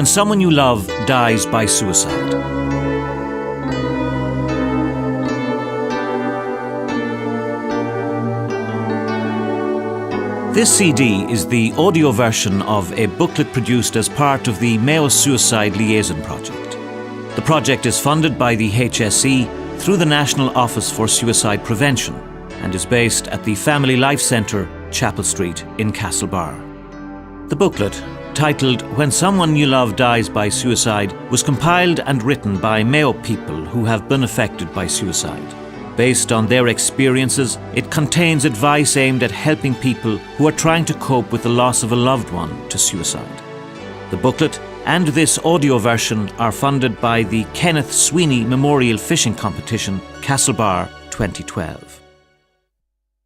When Someone You Love Dies by Suicide. This CD is the audio version of a booklet produced as part of the Mayo Suicide Liason Project. The project is funded by the HSE through the National Office for Suicide Prevention and is based at the Family Life Centre, Chapel Street in Castlebar. The booklet, titled When Someone You Love Dies by Suicide, was compiled and written by Mayo people who have been affected by suicide. Based on their experiences, it contains advice aimed at helping people who are trying to cope with the loss of a loved one to suicide. The booklet and this audio version are funded by the Kenneth Sweeney Memorial Fishing Competition, Castlebar 2012.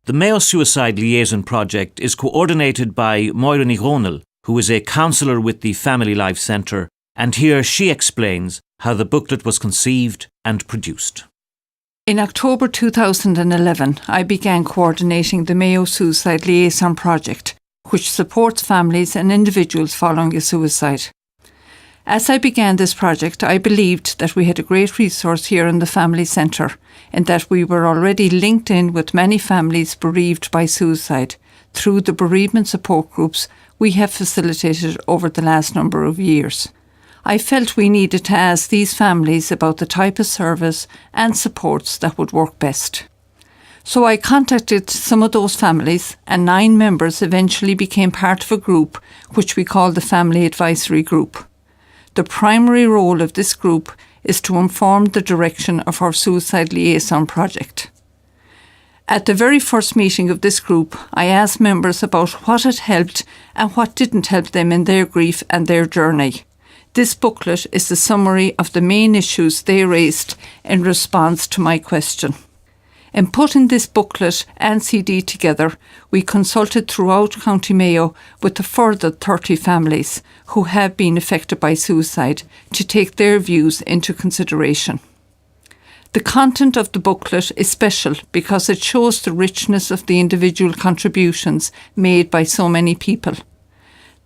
The Mayo Suicide Liaison Project is coordinated by Moira Ronal, who is a counsellor with the Family Life Centre, and here she explains how the booklet was conceived and produced. In October 2011, I began coordinating the Mayo Suicide Liaison Project, which supports families and individuals following a suicide. As I began this project, I believed that we had a great resource here in the Family Centre, and that we were already linked in with many families bereaved by suicide through the bereavement support groups we have facilitated over the last number of years. I felt we needed to ask these families about the type of service and supports that would work best. So I contacted some of those families, and 9 members eventually became part of a group which we call the Family Advisory Group. The primary role of this group is to inform the direction of our Suicide Liaison Project. At the very first meeting of this group, I asked members about what had helped and what didn't help them in their grief and their journey. This booklet is the summary of the main issues they raised in response to my question. In putting this booklet and CD together, we consulted throughout County Mayo with a further 30 families who have been affected by suicide to take their views into consideration. The content of the booklet is special because it shows the richness of the individual contributions made by so many people.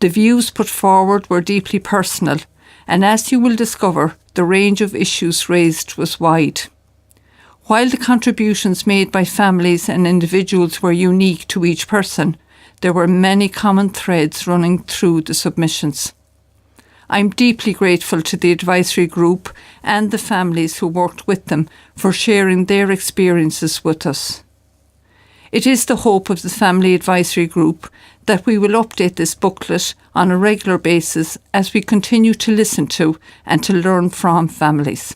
The views put forward were deeply personal, and as you will discover, the range of issues raised was wide. While the contributions made by families and individuals were unique to each person, there were many common threads running through the submissions. I'm deeply grateful to the advisory group and the families who worked with them for sharing their experiences with us. It is the hope of the Family Advisory Group that we will update this booklet on a regular basis as we continue to listen to and to learn from families.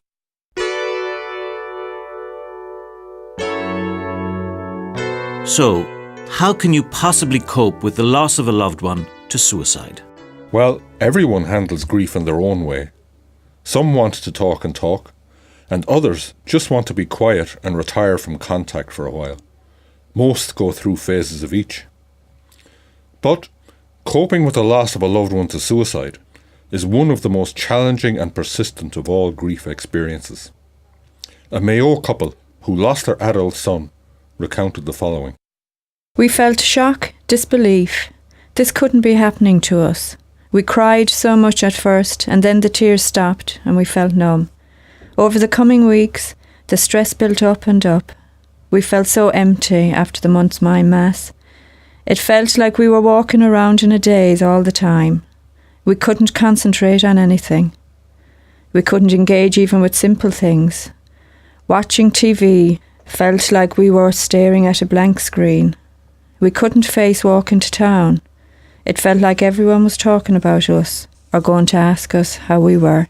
So, how can you possibly cope with the loss of a loved one to suicide? Well, everyone handles grief in their own way. Some want to talk, and others just want to be quiet and retire from contact for a while. Most go through phases of each. But coping with the loss of a loved one to suicide is one of the most challenging and persistent of all grief experiences. A Mayo couple who lost their adult son recounted the following. We felt shock, disbelief. This couldn't be happening to us. We cried so much at first, and then the tears stopped and we felt numb. Over the coming weeks, the stress built up and up. We felt so empty after the month's mime mass. It felt like we were walking around in a daze all the time. We couldn't concentrate on anything. We couldn't engage even with simple things. Watching TV felt like we were staring at a blank screen. We couldn't face walking to town. It felt like everyone was talking about us or going to ask us how we were.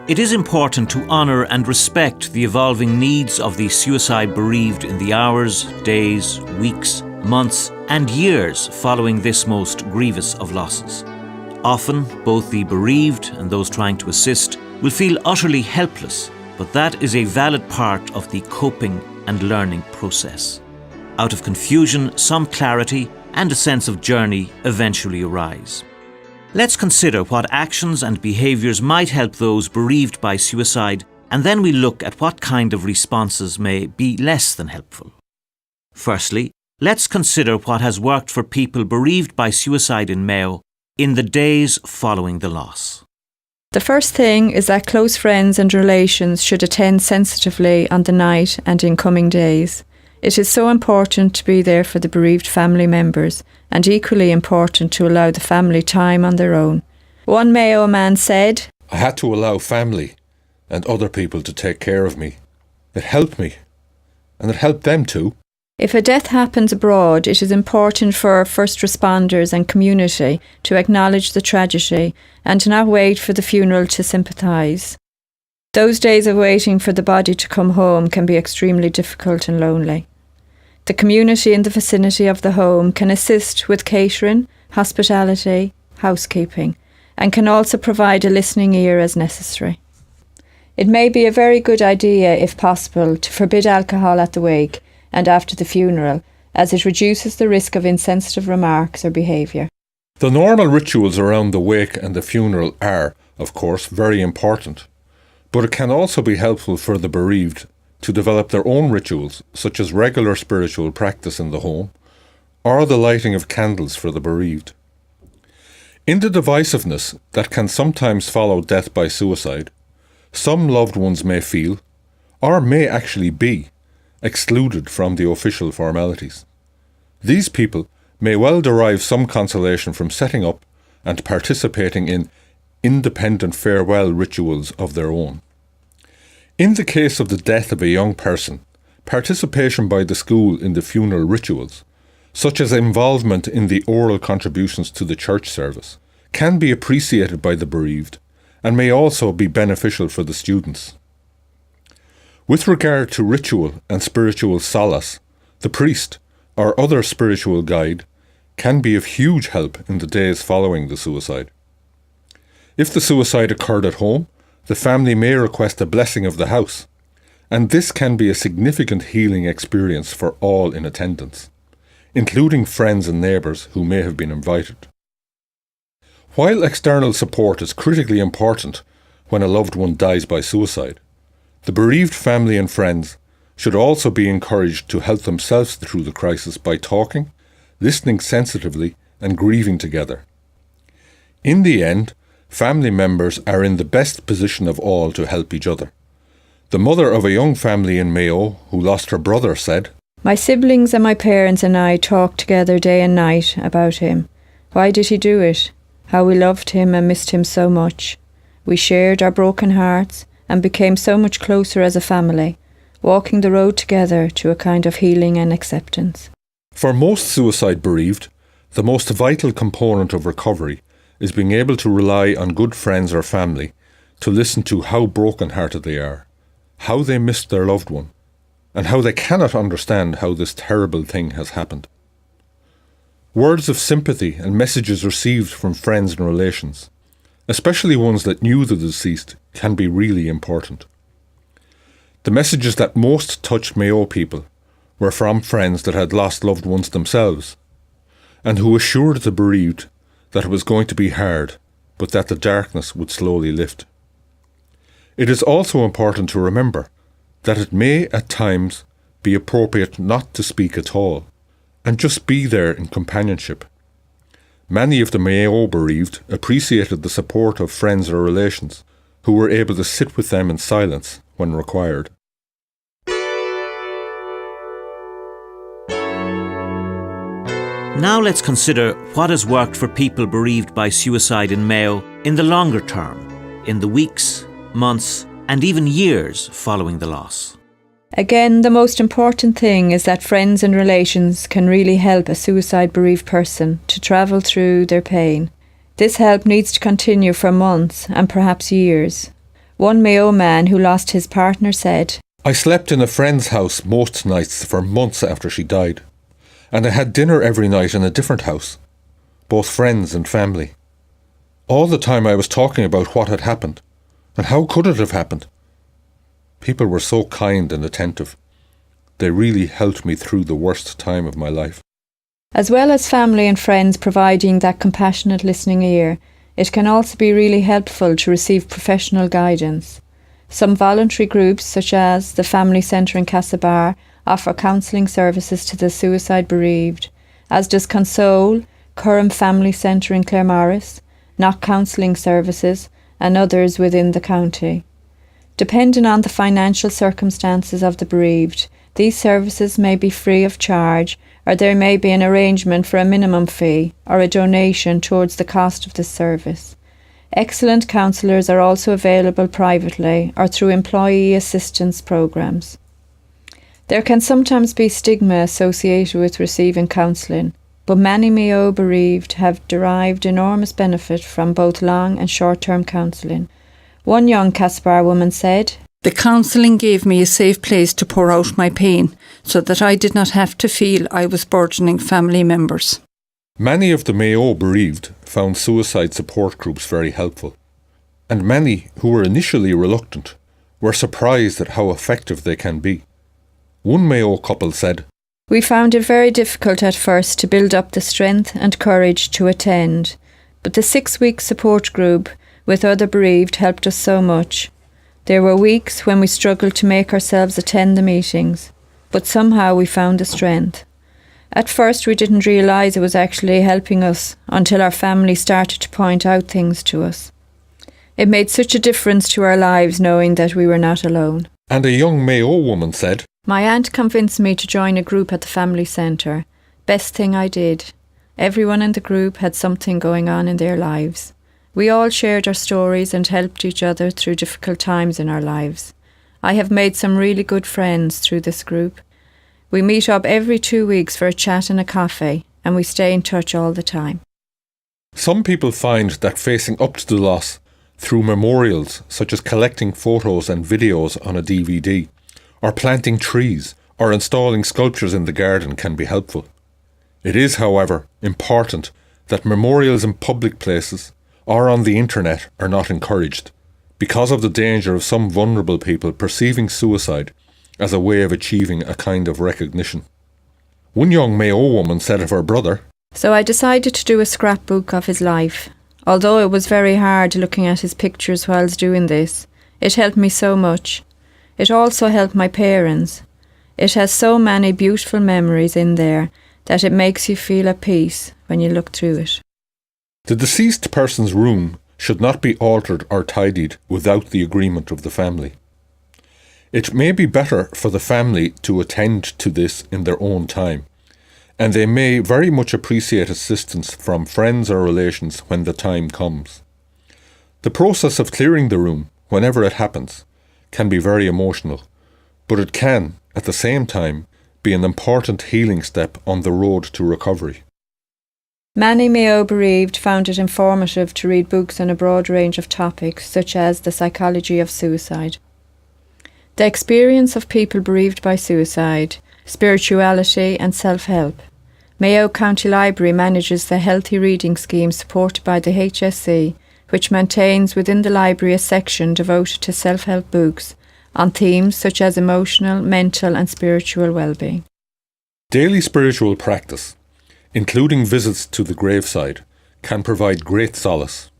It is important to honour and respect the evolving needs of the suicide bereaved in the hours, days, weeks, months and years following this most grievous of losses. Often, both the bereaved and those trying to assist will feel utterly helpless, but that is a valid part of the coping and learning process. Out of confusion, some clarity and a sense of journey eventually arise. Let's consider what actions and behaviours might help those bereaved by suicide, and then we look at what kind of responses may be less than helpful. Firstly, let's consider what has worked for people bereaved by suicide in Mayo in the days following the loss. The first thing is that close friends and relations should attend sensitively on the night and in coming days. It is so important to be there for the bereaved family members, and equally important to allow the family time on their own. One Mayo man said, I had to allow family and other people to take care of me. It helped me, and it helped them too. if a death happens abroad, it is important for first responders and community to acknowledge the tragedy and to not wait for the funeral to sympathise. Those days of waiting for the body to come home can be extremely difficult and lonely. The community in the vicinity of the home can assist with catering, hospitality, housekeeping, and can also provide a listening ear as necessary. It may be a very good idea, if possible, to forbid alcohol at the wake and after the funeral, as it reduces the risk of insensitive remarks or behaviour. The normal rituals around the wake and the funeral are, of course, very important, but it can also be helpful for the bereaved to develop their own rituals, such as regular spiritual practice in the home, or the lighting of candles for the bereaved. In the divisiveness that can sometimes follow death by suicide, some loved ones may feel, or may actually be, excluded from the official formalities. These people may well derive some consolation from setting up and participating in independent farewell rituals of their own. In the case of the death of a young person, participation by the school in the funeral rituals, such as involvement in the oral contributions to the church service, can be appreciated by the bereaved and may also be beneficial for the students. With regard to ritual and spiritual solace, the priest or other spiritual guide can be of huge help in the days following the suicide. If the suicide occurred at home, the family may request a blessing of the house, and this can be a significant healing experience for all in attendance, including friends and neighbours who may have been invited. While external support is critically important when a loved one dies by suicide, the bereaved family and friends should also be encouraged to help themselves through the crisis by talking, listening sensitively, and grieving together. In the end, family members are in the best position of all to help each other. The mother of a young family in Mayo who lost her brother said, "My siblings and my parents and I talked together day and night about him. Why did he do it? How we loved him and missed him so much. We shared our broken hearts and became so much closer as a family, walking the road together to a kind of healing and acceptance." For most suicide bereaved, the most vital component of recovery is being able to rely on good friends or family to listen to how broken-hearted they are, how they missed their loved one, and how they cannot understand how this terrible thing has happened. Words of sympathy and messages received from friends and relations, especially ones that knew the deceased, can be really important. The messages that most touched Mayo people were from friends that had lost loved ones themselves, and who assured the bereaved that it was going to be hard, but that the darkness would slowly lift. It is also important to remember that it may at times be appropriate not to speak at all, and just be there in companionship. Many of the Mayo bereaved appreciated the support of friends or relations who were able to sit with them in silence when required. Now let's consider what has worked for people bereaved by suicide in Mayo in the longer term, in the weeks, months, and even years following the loss. Again, the most important thing is that friends and relations can really help a suicide bereaved person to travel through their pain. This help needs to continue for months and perhaps years. One Mayo man who lost his partner said, "I slept in a friend's house most nights for months after she died, and I had dinner every night in a different house, both friends and family. All the time I was talking about what had happened, and how could it have happened. People were so kind and attentive. They really helped me through the worst time of my life." As well as family and friends providing that compassionate listening ear, it can also be really helpful to receive professional guidance. Some voluntary groups, such as the Family Centre in Castlebar offer counselling services to the suicide bereaved, as does Console, Curran Family Centre in Claremorris, Knock Counselling Services, and others within the county. Depending on the financial circumstances of the bereaved, these services may be free of charge, or there may be an arrangement for a minimum fee or a donation towards the cost of this service. Excellent counsellors are also available privately or through employee assistance programmes. There can sometimes be stigma associated with receiving counselling, but many Mayo bereaved have derived enormous benefit from both long and short-term counselling. One young Caspar woman said, "The counselling gave me a safe place to pour out my pain, so that I did not have to feel I was burdening family members." Many of the Mayo bereaved found suicide support groups very helpful, and many who were initially reluctant were surprised at how effective they can be. One Mayo couple said, "We found it very difficult at first to build up the strength and courage to attend, but the 6-week support group with other bereaved helped us so much. There were weeks when we struggled to make ourselves attend the meetings, but somehow we found the strength. At first we didn't realise it was actually helping us until our family started to point out things to us. It made such a difference to our lives knowing that we were not alone." and a young Mayo woman said, "My aunt convinced me to join a group at the family centre. Best thing I did. Everyone in the group had something going on in their lives. We all shared our stories and helped each other through difficult times in our lives. I have made some really good friends through this group. We meet up every 2 weeks for a chat and a coffee, and we stay in touch all the time." Some people find that facing up to the loss through memorials such as collecting photos and videos on a DVD, or planting trees, or installing sculptures in the garden can be helpful. It is, however, important that memorials in public places or on the internet are not encouraged, because of the danger of some vulnerable people perceiving suicide as a way of achieving a kind of recognition. One young Mayo woman said of her brother, "So I decided to do a scrapbook of his life. Although it was very hard looking at his pictures whilst doing this, it helped me so much. It also helped my parents. It has so many beautiful memories in there that it makes you feel at peace when you look through it." The deceased person's room should not be altered or tidied without the agreement of the family. It may be better for the family to attend to this in their own time, and they may very much appreciate assistance from friends or relations when the time comes. The process of clearing the room, whenever it happens, can be very emotional, but it can, at the same time, be an important healing step on the road to recovery. Many Mayo bereaved found it informative to read books on a broad range of topics, such as the psychology of suicide, the experience of people bereaved by suicide, spirituality and self-help. Mayo County Library manages the Healthy Reading Scheme supported by the HSE, which maintains within the library a section devoted to self-help books on themes such as emotional, mental and spiritual well-being. Daily spiritual practice, including visits to the graveside, can provide great solace.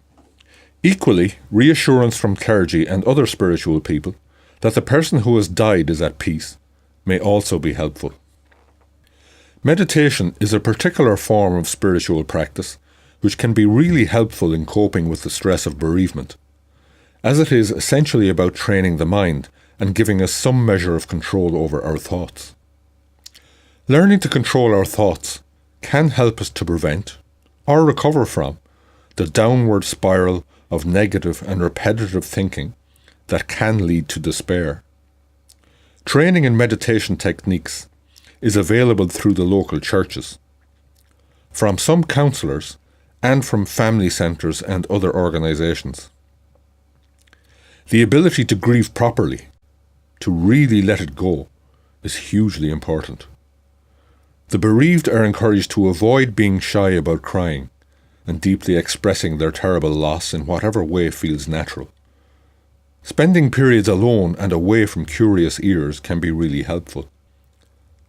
Equally, reassurance from clergy and other spiritual people that the person who has died is at peace may also be helpful. Meditation is a particular form of spiritual practice which can be really helpful in coping with the stress of bereavement, as it is essentially about training the mind and giving us some measure of control over our thoughts. Learning to control our thoughts can help us to prevent, or recover from, the downward spiral of negative and repetitive thinking that can lead to despair. Training in meditation techniques is available through the local churches, from some counsellors and from family centres and other organisations. The ability to grieve properly, to really let it go, is hugely important. The bereaved are encouraged to avoid being shy about crying and deeply expressing their terrible loss in whatever way feels natural. Spending periods alone and away from curious ears can be really helpful.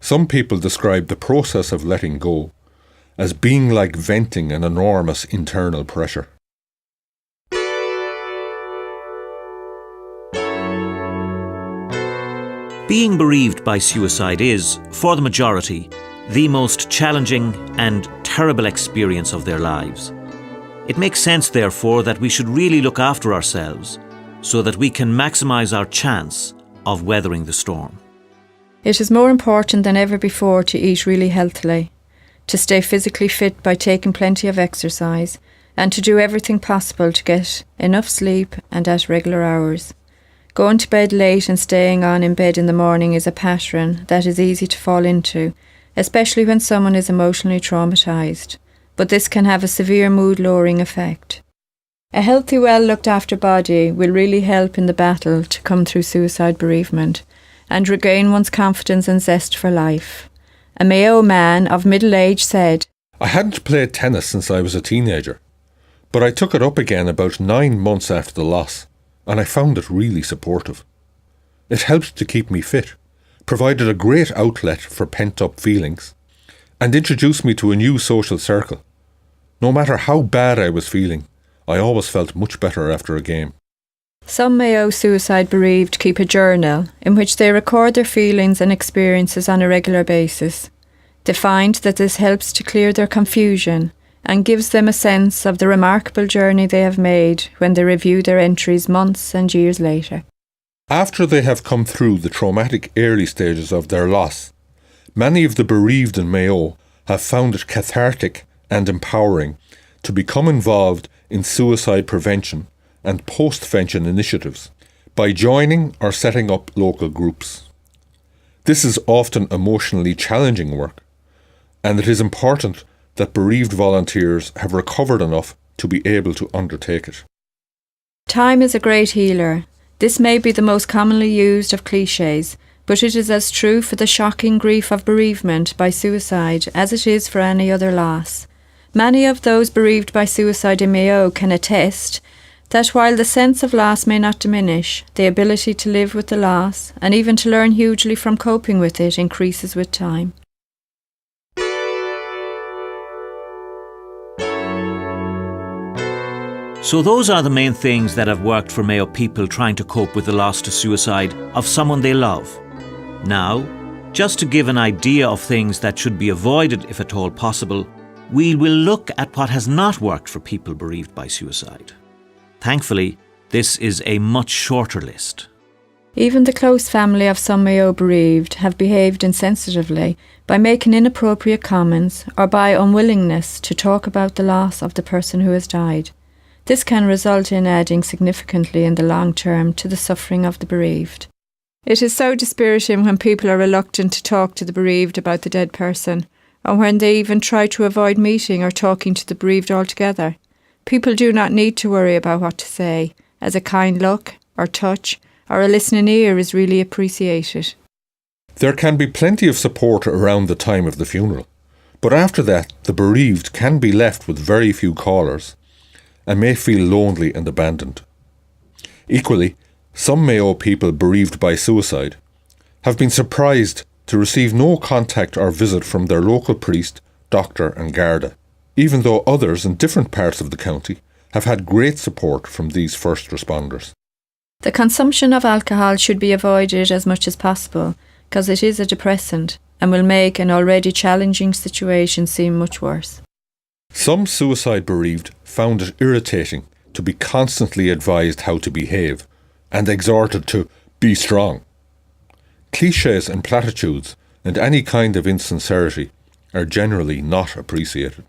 Some people describe the process of letting go as being like venting an enormous internal pressure. Being bereaved by suicide is, for the majority, the most challenging and terrible experience of their lives. It makes sense, therefore, that we should really look after ourselves so that we can maximise our chance of weathering the storm. It is more important than ever before to eat really healthily, to stay physically fit by taking plenty of exercise, and to do everything possible to get enough sleep and at regular hours. Going to bed late and staying on in bed in the morning is a pattern that is easy to fall into, especially when someone is emotionally traumatised. But this can have a severe mood-lowering effect. A healthy, well-looked-after body will really help in the battle to come through suicide bereavement and regain one's confidence and zest for life. A Mayo man of middle age said, I hadn't played tennis since I was a teenager, but I took it up again about 9 months after the loss, and I found it really supportive. It helped to keep me fit, provided a great outlet for pent-up feelings, and introduced me to a new social circle. No matter how bad I was feeling, I always felt much better after a game. Some Mayo Suicide bereaved keep a journal in which they record their feelings and experiences on a regular basis. They find that this helps to clear their confusion and gives them a sense of the remarkable journey they have made when they review their entries months and years later. After they have come through the traumatic early stages of their loss, many of the bereaved in Mayo have found it cathartic and empowering to become involved in suicide prevention and post-vention initiatives by joining or setting up local groups. This is often emotionally challenging work, and it is important that bereaved volunteers have recovered enough to be able to undertake it. Time is a great healer. This may be the most commonly used of clichés, but it is as true for the shocking grief of bereavement by suicide as it is for any other loss. Many of those bereaved by suicide in Mayo can attest that while the sense of loss may not diminish, the ability to live with the loss, and even to learn hugely from coping with it, increases with time. So those are the main things that have worked for Mayo people trying to cope with the loss to suicide of someone they love. Now, just to give an idea of things that should be avoided if at all possible, we will look at what has not worked for people bereaved by suicide. Thankfully, this is a much shorter list. Even the close family of some Mayo bereaved have behaved insensitively by making inappropriate comments or by unwillingness to talk about the loss of the person who has died. This can result in adding significantly in the long term to the suffering of the bereaved. It is so dispiriting when people are reluctant to talk to the bereaved about the dead person, or when they even try to avoid meeting or talking to the bereaved altogether. People do not need to worry about what to say, as a kind look or touch or a listening ear is really appreciated. There can be plenty of support around the time of the funeral, but after that the bereaved can be left with very few callers and may feel lonely and abandoned. Equally, some Mayo people bereaved by suicide have been surprised to receive no contact or visit from their local priest, doctor and Garda, even though others in different parts of the county have had great support from these first responders. The consumption of alcohol should be avoided as much as possible, because it is a depressant and will make an already challenging situation seem much worse. Some suicide bereaved found it irritating to be constantly advised how to behave and exhorted to be strong. Clichés and platitudes and any kind of insincerity are generally not appreciated.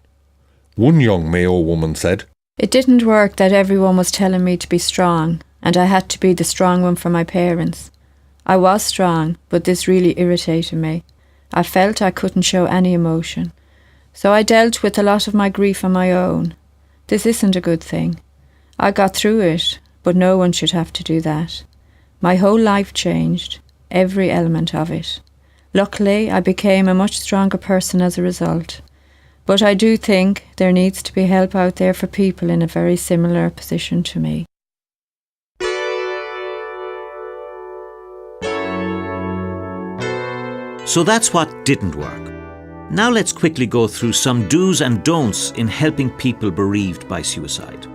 One young Mayo woman said, "It didn't work that everyone was telling me to be strong, and I had to be the strong one for my parents. I was strong, but this really irritated me. I felt I couldn't show any emotion. So I dealt with a lot of my grief on my own. This isn't a good thing. I got through it, but no one should have to do that. My whole life changed, every element of it. Luckily, I became a much stronger person as a result. But I do think there needs to be help out there for people in a very similar position to me." So that's what didn't work. Now let's quickly go through some do's and don'ts in helping people bereaved by suicide.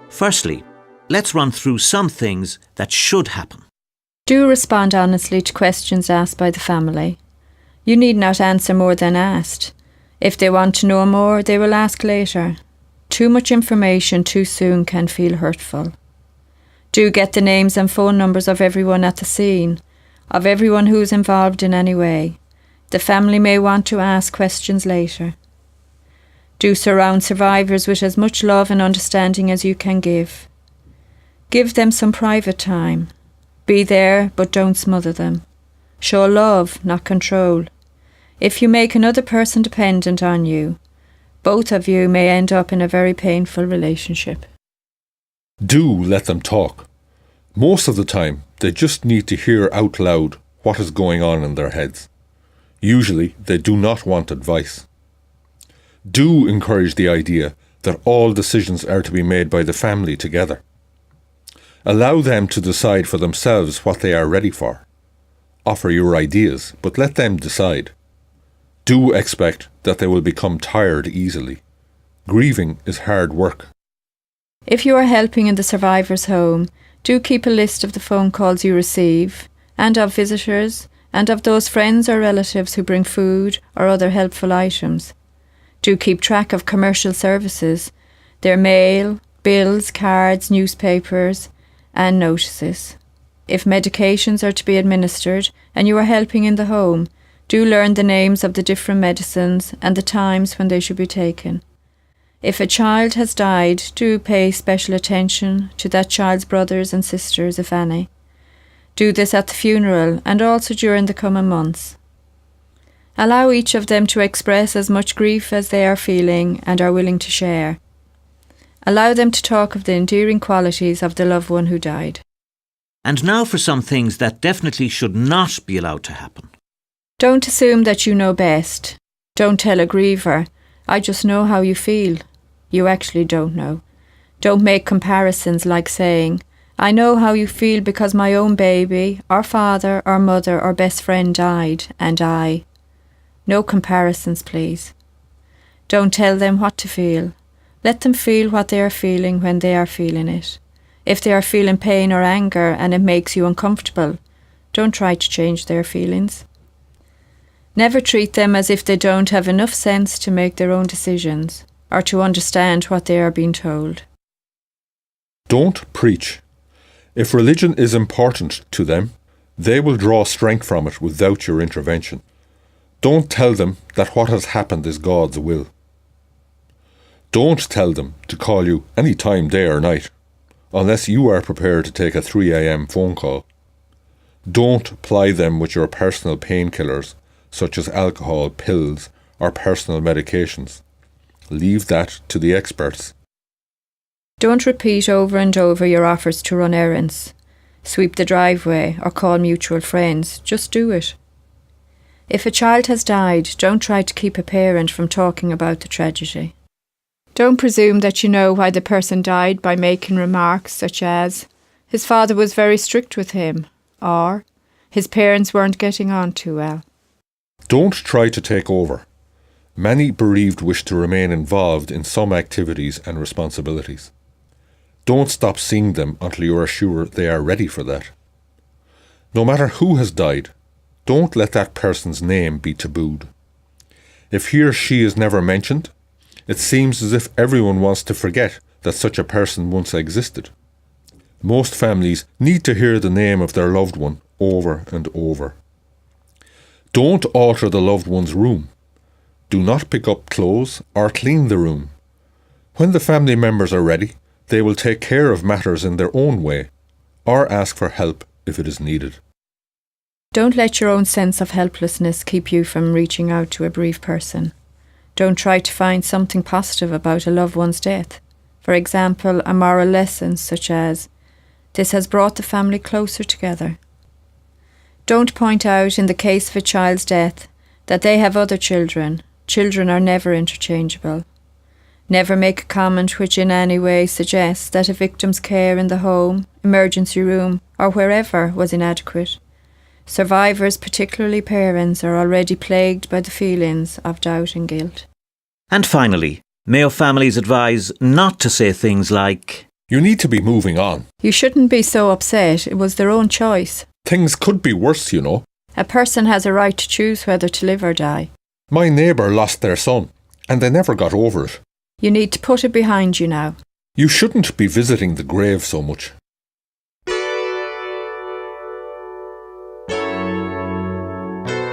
Firstly, let's run through some things that should happen. Do respond honestly to questions asked by the family. You need not answer more than asked. If they want to know more, they will ask later. Too much information too soon can feel hurtful. Do get the names and phone numbers of everyone at the scene, of everyone who is involved in any way. The family may want to ask questions later. Do surround survivors with as much love and understanding as you can give. Give them some private time. Be there, but don't smother them. Show love, not control. If you make another person dependent on you, both of you may end up in a very painful relationship. Do let them talk. Most of the time, they just need to hear out loud what is going on in their heads. Usually, they do not want advice. Do encourage the idea that all decisions are to be made by the family together. Allow them to decide for themselves what they are ready for. Offer your ideas, but let them decide. Do expect that they will become tired easily. Grieving is hard work. If you are helping in the survivor's home, do keep a list of the phone calls you receive, and of visitors, and of those friends or relatives who bring food or other helpful items. Do keep track of commercial services, their mail, bills, cards, newspapers, and notices. If medications are to be administered and you are helping in the home, do learn the names of the different medicines and the times when they should be taken. If a child has died, do pay special attention to that child's brothers and sisters, if any. Do this at the funeral and also during the coming months. Allow each of them to express as much grief as they are feeling and are willing to share. Allow them to talk of the endearing qualities of the loved one who died. And now for some things that definitely should not be allowed to happen. Don't assume that you know best. Don't tell a griever, "I just know how you feel." You actually don't know. Don't make comparisons like saying, "I know how you feel because my own baby, or father, or mother, or best friend died, and I." No comparisons, please. Don't tell them what to feel. Let them feel what they are feeling when they are feeling it. If they are feeling pain or anger and it makes you uncomfortable, don't try to change their feelings. Never treat them as if they don't have enough sense to make their own decisions or to understand what they are being told. Don't preach. If religion is important to them, they will draw strength from it without your intervention. Don't tell them that what has happened is God's will. Don't tell them to call you any time, day or night, unless you are prepared to take a 3 a.m. phone call. Don't ply them with your personal painkillers, such as alcohol, pills, or personal medications. Leave that to the experts. Don't repeat over and over your offers to run errands, sweep the driveway, or call mutual friends. Just do it. If a child has died, don't try to keep a parent from talking about the tragedy. Don't presume that you know why the person died by making remarks such as, "His father was very strict with him," or "His parents weren't getting on too well." Don't try to take over. Many bereaved wish to remain involved in some activities and responsibilities. Don't stop seeing them until you are sure they are ready for that. No matter who has died, don't let that person's name be tabooed. If he or she is never mentioned, it seems as if everyone wants to forget that such a person once existed. Most families need to hear the name of their loved one over and over. Don't alter the loved one's room. Do not pick up clothes or clean the room. When the family members are ready, they will take care of matters in their own way, or ask for help if it is needed. Don't let your own sense of helplessness keep you from reaching out to a bereaved person. Don't try to find something positive about a loved one's death. For example, a moral lesson such as, "This has brought the family closer together." Don't point out, in the case of a child's death, that they have other children. Children are never interchangeable. Never make a comment which in any way suggests that a victim's care in the home, emergency room, or wherever was inadequate. Survivors, particularly parents, are already plagued by the feelings of doubt and guilt. And finally, Mayo families advise not to say things like, You need to be moving on. You shouldn't be so upset. It was their own choice. Things could be worse, you know. A person has a right to choose whether to live or die. My neighbour lost their son, and they never got over it. You need to put it behind you now. You shouldn't be visiting the grave so much.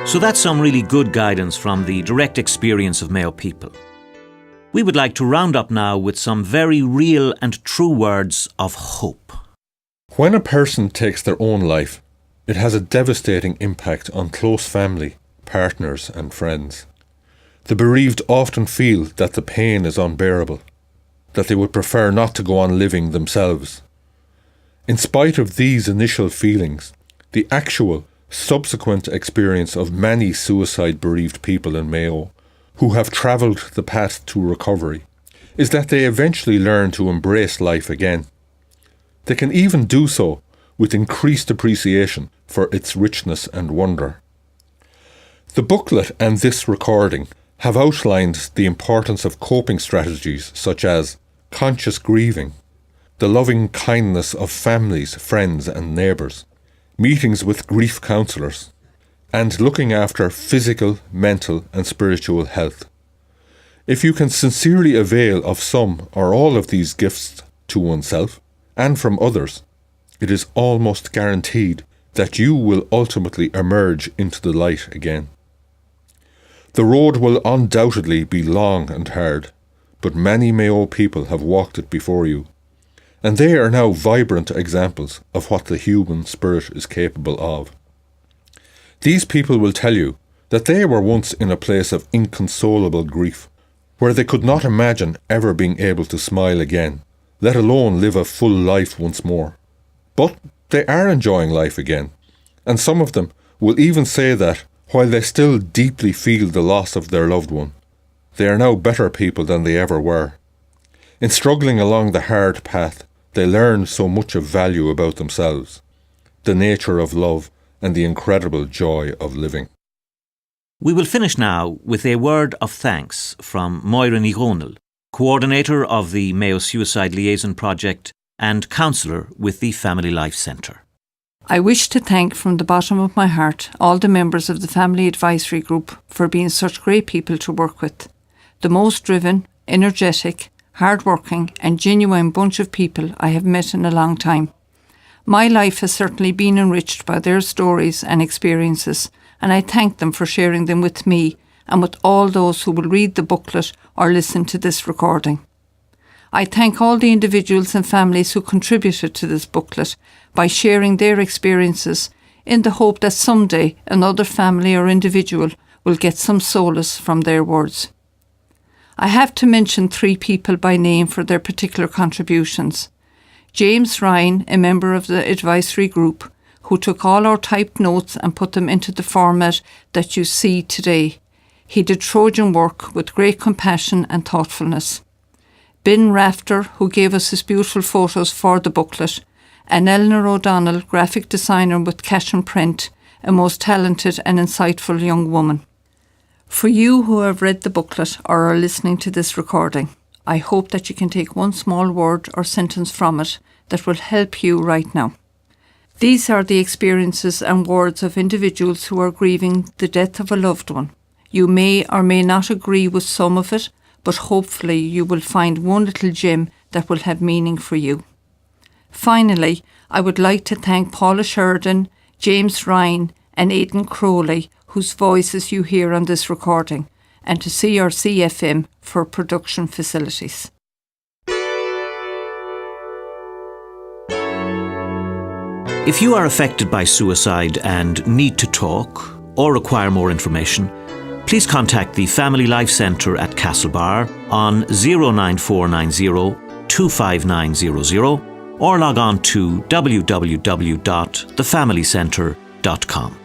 So that's some really good guidance from the direct experience of Mayo people. We would like to round up now with some very real and true words of hope. When a person takes their own life, it has a devastating impact on close family, partners and friends. The bereaved often feel that the pain is unbearable, that they would prefer not to go on living themselves. In spite of these initial feelings, the actual subsequent experience of many suicide bereaved people in Mayo who have travelled the path to recovery is that they eventually learn to embrace life again. They can even do so with increased appreciation for its richness and wonder. The booklet and this recording have outlined the importance of coping strategies such as conscious grieving, the loving kindness of families, friends and neighbours, meetings with grief counsellors, and looking after physical, mental and spiritual health. If you can sincerely avail of some or all of these gifts to oneself and from others, it is almost guaranteed that you will ultimately emerge into the light again. The road will undoubtedly be long and hard, but many Mayo people have walked it before you, and they are now vibrant examples of what the human spirit is capable of. These people will tell you that they were once in a place of inconsolable grief, where they could not imagine ever being able to smile again, let alone live a full life once more. But they are enjoying life again, and some of them will even say that, while they still deeply feel the loss of their loved one, they are now better people than they ever were. In struggling along the hard path, they learn so much of value about themselves, the nature of love, and the incredible joy of living. We will finish now with a word of thanks from Moira O'Neill, coordinator of the Mayo Suicide Liason Project and counsellor with the Family Life Centre. I wish to thank from the bottom of my heart all the members of the Family Advisory Group for being such great people to work with. The most driven, energetic, hard-working and genuine bunch of people I have met in a long time. My life has certainly been enriched by their stories and experiences, and I thank them for sharing them with me and with all those who will read the booklet or listen to this recording. I thank all the individuals and families who contributed to this booklet by sharing their experiences in the hope that someday another family or individual will get some solace from their words. I have to mention 3 people by name for their particular contributions. James Ryan, a member of the advisory group, who took all our typed notes and put them into the format that you see today. He did Trojan work with great compassion and thoughtfulness. Ben Rafter, who gave us his beautiful photos for the booklet, and Eleanor O'Donnell, graphic designer with Cash and Print, a most talented and insightful young woman. For you who have read the booklet or are listening to this recording, I hope that you can take one small word or sentence from it that will help you right now. These are the experiences and words of individuals who are grieving the death of a loved one. You may or may not agree with some of it, but hopefully you will find one little gem that will have meaning for you. Finally, I would like to thank Paula Sheridan, James Ryan and Aidan Crowley, whose voices you hear on this recording, and to CRC-FM for production facilities. If you are affected by suicide and need to talk or require more information, please contact the Family Life Centre at Castlebar on 09490 25900 or log on to www.thefamilycentre.com.